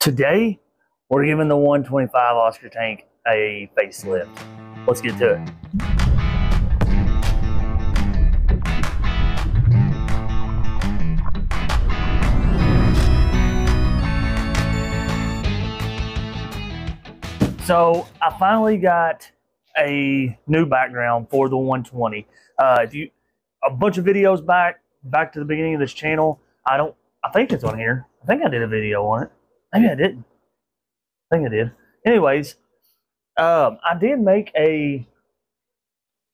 Today, we're giving the 125 Oscar tank a facelift. Let's get to it. So I finally got a new background for the 120. A bunch of videos back to the beginning of this channel. I think it's on here. I think I did a video on it. Maybe I didn't. I think I did. Anyways, I did make a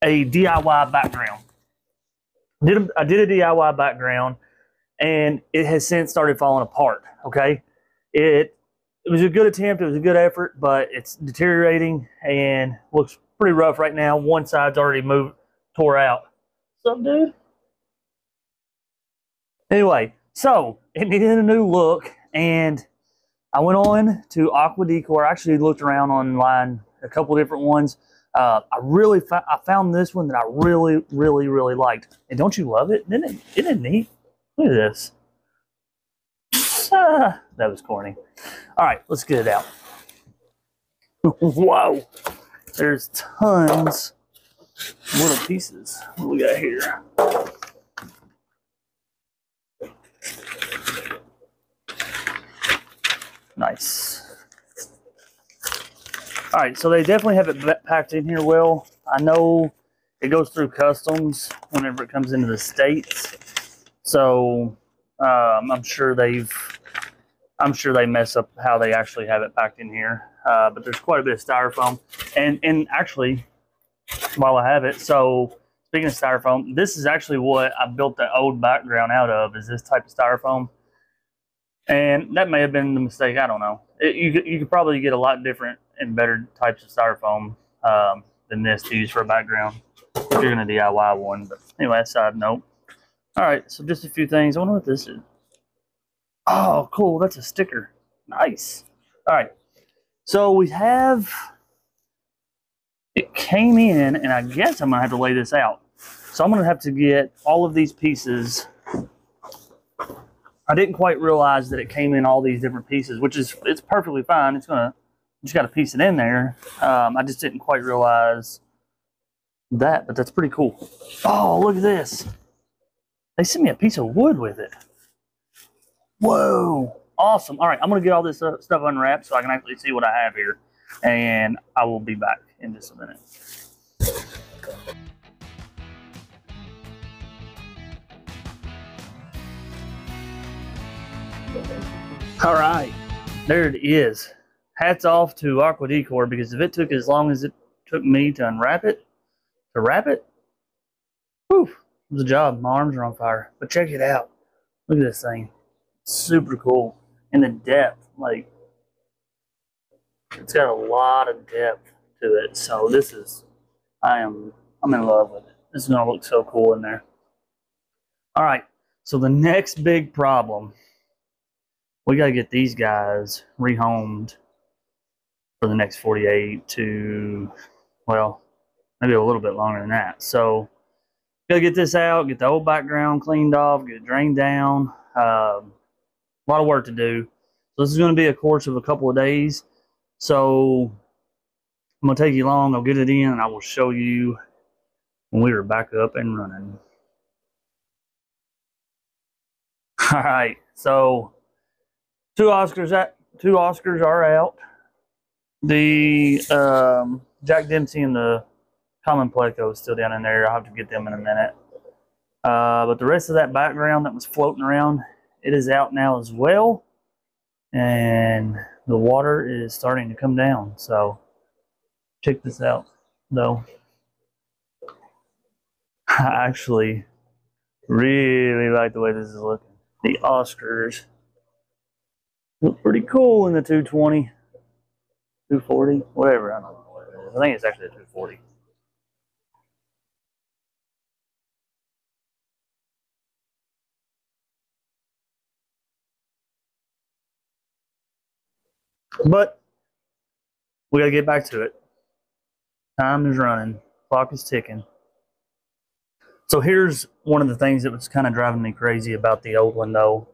DIY background. I did a DIY background, and it has since started falling apart. Okay, it was a good attempt. It was a good effort, but it's deteriorating and looks pretty rough right now. One side's already tore out. What's up, dude? Anyway, so it needed a new look, and I went on to Aquadecor. I actually looked around online, a couple different ones. I found this one that I really liked. And don't you love it? Isn't it neat? Look at this. That was corny. All right, let's get it out. Whoa. There's tons of little pieces. What do we got here? Nice. All right, so they definitely have it packed in here well. I know it goes through customs whenever it comes into the States, so I'm sure they mess up how they actually have it packed in here. But there's quite a bit of styrofoam, and actually, while I have it, so speaking of styrofoam, this is actually what I built the old background out of. Is this type of styrofoam. And that may have been the mistake. I don't know. You could probably get a lot different and better types of styrofoam than this to use for a background if you're going to DIY one. But anyway, side note. All right, so just a few things. I wonder what this is. Oh, cool. That's a sticker. Nice. All right. So we have, it came in, and I guess I'm going to have to lay this out. So I'm going to have to get all of these pieces. I didn't quite realize that it came in all these different pieces, which is, it's perfectly fine. It's gonna, you just got to piece it in there. I just didn't quite realize that, but that's pretty cool. Oh, look at this. They sent me a piece of wood with it. Whoa, awesome. All right, I'm gonna get all this stuff unwrapped so I can actually see what I have here, and I will be back in just a minute. All right, there it is. Hats off to Aquadecor, because if it took as long as it took me to wrap it, whew, it was a job. My arms are on fire. But check it out. Look at this thing. It's super cool. And the depth, like, it's got a lot of depth to it. So this is, I'm in love with it. This is gonna look so cool in there. All right, so the next big problem, we got to get these guys rehomed for the next 48 to, well, maybe a little bit longer than that. So, got to get this out, get the old background cleaned off, get it drained down. A lot of work to do. So, this is going to be a course of a couple of days. So, I'm going to take you along. I'll get it in, and I will show you when we were back up and running. All right, so two Oscars are out. The Jack Dempsey and the Common Pleco is still down in there. I'll have to get them in a minute. But the rest of that background that was floating around, it is out now as well. And the water is starting to come down. So check this out, though. I actually really like the way this is looking. The Oscars look pretty cool in the 220, 240, whatever. I don't know what it is. I think it's actually a 240. But we got to get back to it. Time is running. Clock is ticking. So here's one of the things that was kind of driving me crazy about the old one, though.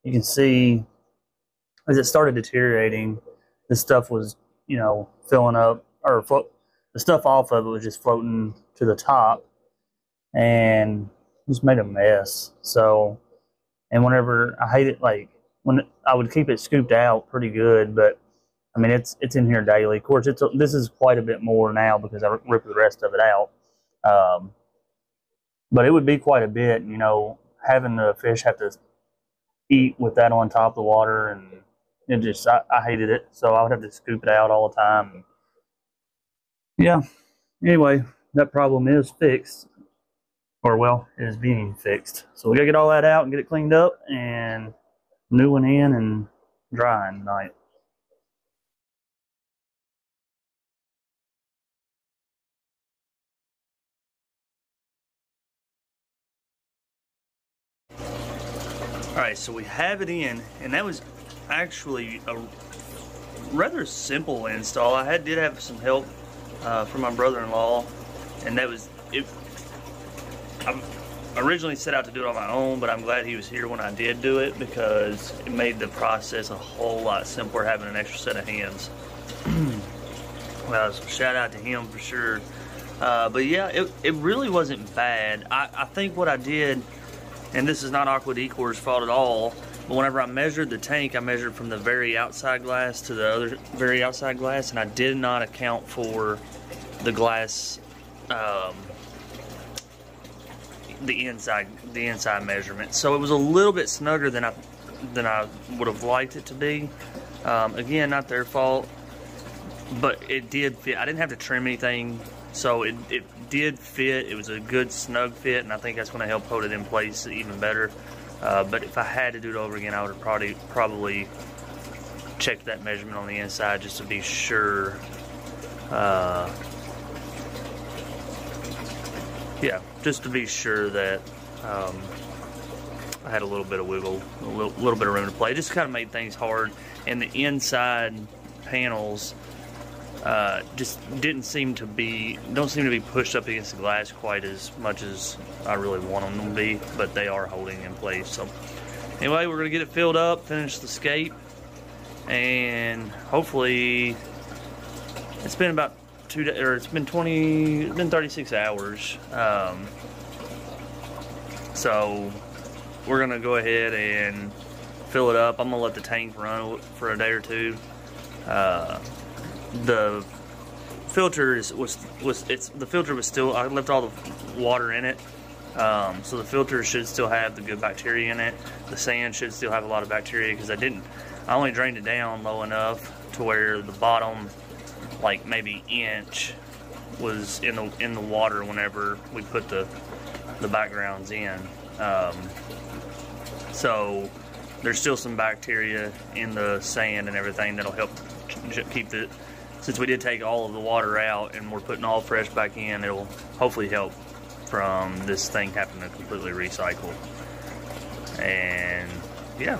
You can see as it started deteriorating, the stuff was, you know, filling up, or the stuff off of it was just floating to the top, and just made a mess. So, and whenever I hate it, like when I would keep it scooped out pretty good, but I mean it's in here daily. Of course, this is quite a bit more now because I ripped the rest of it out. But it would be quite a bit, you know, having the fish have to eat with that on top of the water, and it just I hated it. So I would have to scoop it out all the time. Yeah. Anyway, that problem is fixed. Or, well, it is being fixed. So we gotta get all that out and get it cleaned up, and new one in and drying tonight. Alright, so we have it in, and that was actually a rather simple install. I did have some help from my brother-in-law, and that was it. I originally set out to do it on my own, but I'm glad he was here when I did do it, because it made the process a whole lot simpler having an extra set of hands. Well, so shout out to him for sure. But yeah, it really wasn't bad. I think what I did, and this is not Aquadecor's fault at all, but whenever I measured the tank, I measured from the very outside glass to the other very outside glass, and I did not account for the glass, the inside measurement. So it was a little bit snugger than I would have liked it to be. Again, not their fault, but it did fit. I didn't have to trim anything, so it did fit. It was a good snug fit, and I think that's going to help hold it in place even better. But if I had to do it over again, I would have probably checked that measurement on the inside just to be sure. Yeah, just to be sure that I had a little bit of wiggle, a little bit of room to play. It just kind of made things hard, and the inside panels just don't seem to be pushed up against the glass quite as much as I really want them to be, but they are holding in place. So anyway, we're gonna get it filled up, finish the scape, and hopefully it's been about 2 days, or it's been 36 hours. So we're gonna go ahead and fill it up. I'm gonna let the tank run for a day or two. The filter the filter was still, I left all the water in it. So the filter should still have the good bacteria in it. The sand should still have a lot of bacteria, because I only drained it down low enough to where the bottom, like maybe inch, was in the water whenever we put the backgrounds in. So there's still some bacteria in the sand and everything that'll help keep the, since we did take all of the water out and we're putting all fresh back in, it'll hopefully help from this thing having to completely recycle. And yeah,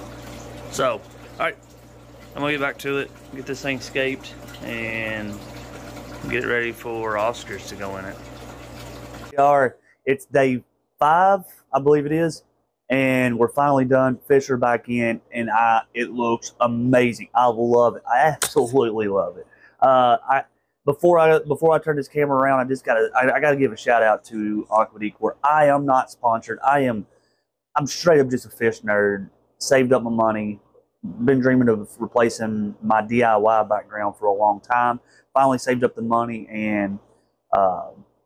so alright, I'm gonna get back to it, get this thing scaped, and get ready for Oscars to go in it. It's day 5, I believe it is, and we're finally done. Fish are back in, and it looks amazing. I love it. I absolutely love it. Before I turn this camera around, I gotta give a shout out to Aquadecor. I am not sponsored. I'm straight up just a fish nerd. Saved up my money. Been dreaming of replacing my DIY background for a long time. Finally saved up the money and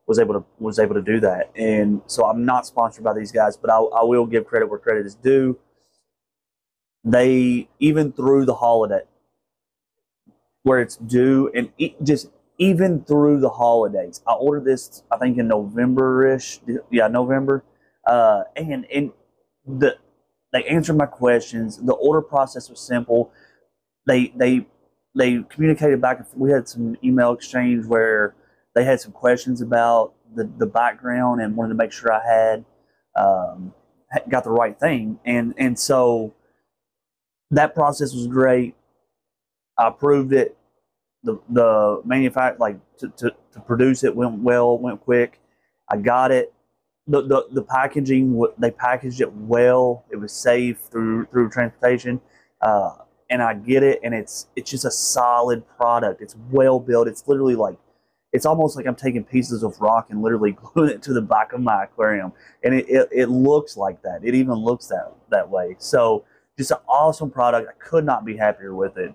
was able to do that. And so I'm not sponsored by these guys, but I will give credit where credit is due. They, even through the holiday, where it's due, and just even through the holidays, I ordered this, I think, in November-ish. Yeah, November. And they answered my questions. The order process was simple. They communicated back and forth. We had some email exchange where they had some questions about the background and wanted to make sure I had got the right thing. And so that process was great. I approved it. The manufacturer, like to produce it, went well, went quick. I got it. The packaging, they packaged it well. It was safe through transportation. and I get it, and it's just a solid product. It's well built. It's literally like, it's almost like I'm taking pieces of rock and literally gluing it to the back of my aquarium, and it looks like that. It even looks that way. So just an awesome product. I could not be happier with it.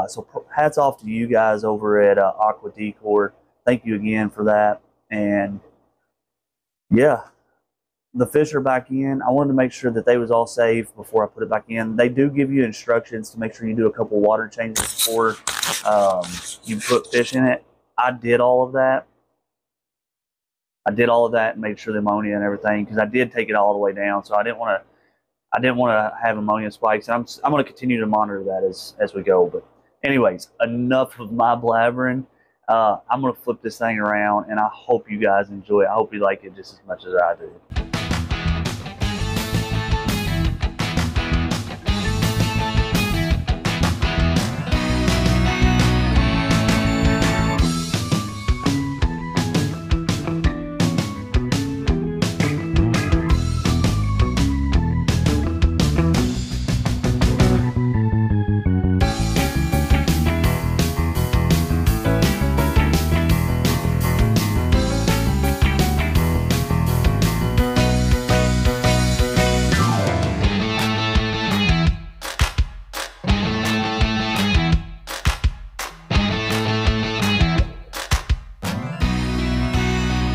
So hats off to you guys over at Aquadecor. Thank you again for that. And yeah, the fish are back in. I wanted to make sure that they was all safe before I put it back in. They do give you instructions to make sure you do a couple water changes before you put fish in it. I did all of that. And made sure the ammonia and everything, because I did take it all the way down. So I didn't want to have ammonia spikes. And I'm going to continue to monitor that as we go. But anyways, enough of my blabbering. I'm going to flip this thing around, and I hope you guys enjoy it. I hope you like it just as much as I do.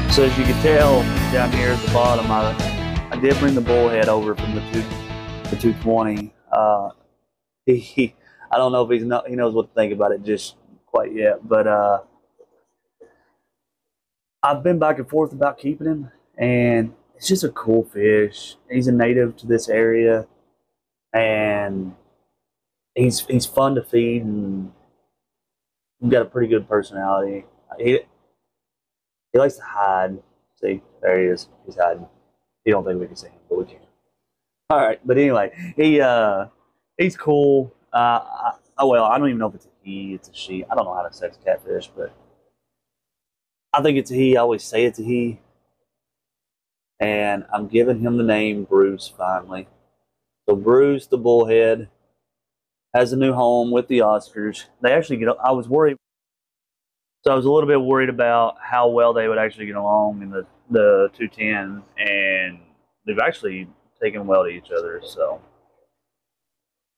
So as you can tell down here at the bottom, I did bring the bullhead over from the 220. I don't know if he knows what to think about it just quite yet, but I've been back and forth about keeping him, and it's just a cool fish. He's a native to this area, and he's fun to feed, and he's got a pretty good personality. He likes to hide. See, there he is. He's hiding. You don't think we can see him, but we can. All right, but anyway, he's cool. Well, I don't even know if it's a he, it's a she. I don't know how to sex catfish, but I think it's a he. I always say it's a he. And I'm giving him the name Bruce finally. So Bruce, the bullhead, has a new home with the Oscars. They actually get. I was worried. So I was a little bit worried about how well they would actually get along in the 210, and they've actually taken well to each other. So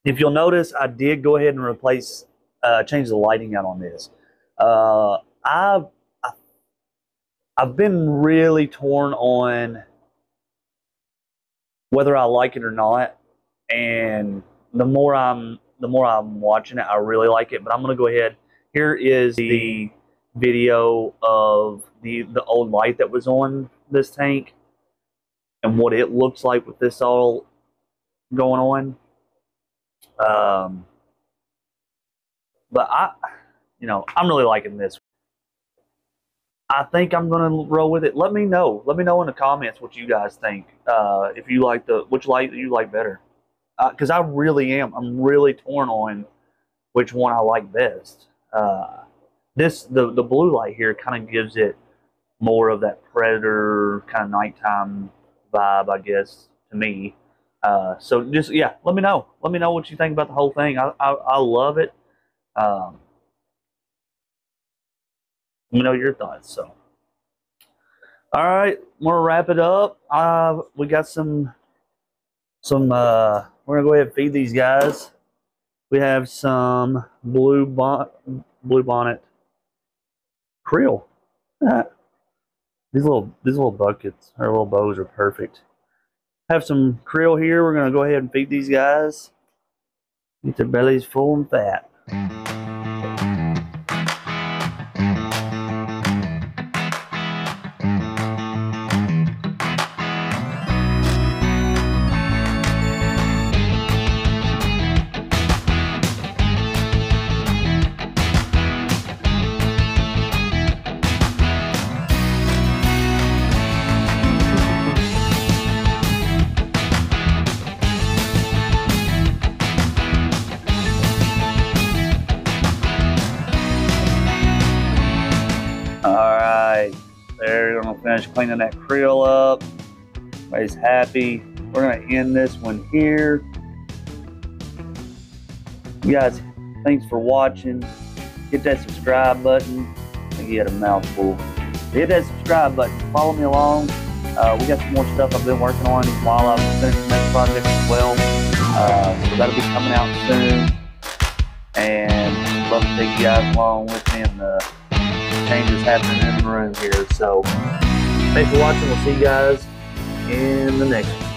if you'll notice, I did go ahead and replace, change the lighting out on this. I've been really torn on whether I like it or not, and the more I'm watching it, I really like it. But I'm gonna go ahead. Here is the video of the old light that was on this tank and what it looks like with this all going on. But I'm really liking this. I think I'm gonna roll with it. Let me know in the comments what you guys think. If you like which light you like better, because I really am. I'm really torn on which one I like best. The blue light here kind of gives it more of that predator kind of nighttime vibe, I guess, to me. So just, yeah, let me know. Let me know what you think about the whole thing. I love it. Let me know your thoughts. So, all right, I'm gonna wrap it up. We got some. We're gonna go ahead and feed these guys. We have some blue bonnet krill. These little buckets or little bows are perfect. Have some krill here. We're gonna go ahead and feed these guys. Get their bellies full and fat. They're gonna finish cleaning that krill up. Everybody's happy. We're gonna end this one here. You guys, thanks for watching. Hit that subscribe button. I think you had a mouthful. Hit that subscribe button. Follow me along. We got some more stuff I've been working on while I've finished the next project as well. So that'll be coming out soon. And love to take you guys along with me in the changes happening in the room here. So thanks for watching. We'll see you guys in the next one.